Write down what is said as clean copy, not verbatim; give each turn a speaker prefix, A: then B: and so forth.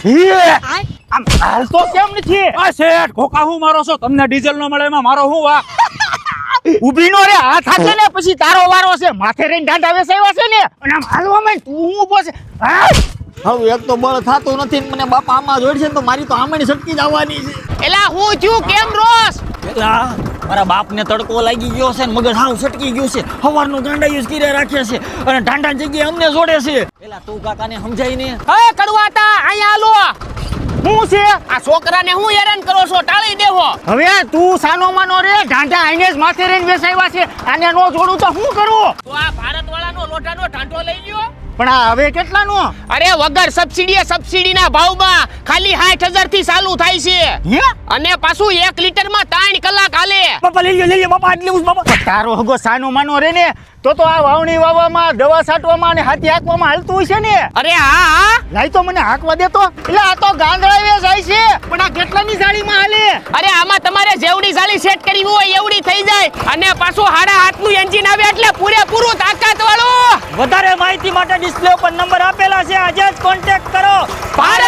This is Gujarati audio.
A: આમ હાલ તો કેમ નથી?
B: આ શેઠ ખોખા હું મારો છો? તમને ડીઝલ નો મળે એમાં મારો હું વાક?
A: ઊભી નો રે, હાથ હાથે ને પછી તારો વારો છે. માથે રહીને દાંડા વેસાવ્યા છે ને અને આમ હાલવામાં તું હું ઊભો છે.
C: હવે એક તો બળ થાતું નથી ને મને બાપા આમાં જોડશે ને તો મારી તો આમણી સટકી જવાની છે.
D: એલા હું થયું કેમ રોસ?
C: પેલા મારા બાપને તડકો લાગી ગયો છે ને મગજ હાવ સટકી ગયું છે. સવારનો ગાંડા યુઝ કરી રાખ્યા છે અને ઢાંઢા જગ્યાએ અમને જોડે છે. પેલા તું કાકાને સમજાય ને.
D: હે કડવાતા અહીંયા આલો.
A: હું છે
D: આ છોકરાને હું હેરાન કરો છો? ટાળી દેવો.
A: હવે તું સાનો માનો રે, ઢાંઢા આઈને જ માથે રહીને વેસાવ્યા છે. આને નો જોડું તો હું કરું?
D: તો આ ભારત વાળાનો લોટાનો ઢાંઢો લઈ લ્યો.
A: પણ આ હવે કેટલાનો?
D: અરે વગર સબસિડીના ભાવમાં ખાલી 60,000 થી ચાલુ થાય છે.
A: હે
D: અને પાછું 1 લીટરમાં 3 કલાક હાલે.
A: બાપા લઈ લ્યો બાપા, આટલી ઉસ બાપા. તારો હગો સાનો માનો રે ને તો આ વાવણી વાવવામાં, દવા છાંટવામાં અને હાથી હાંકવામાં હાલતું હોય છે ને.
D: અરે હા
A: લાઈ તો મને હાંકવા દે તો. એટલે આ તો ગાંદડા જાય છે. પણ આ કેટલાની જાળીમાં હાલે?
D: અરે આમાં તમારે જેવડી જાળી સેટ કરવી હોય એવડી થઈ જાય. અને પાછું 8.5 નું એન્જિન આવે એટલે પૂરેપૂરું તાકાત વાળું.
A: વધારે માહિતી માટે ડિસ્પ્લે ઉપર નંબર આપેલા છે, આજે જ કોન્ટેક્ટ કરો.
D: ભારત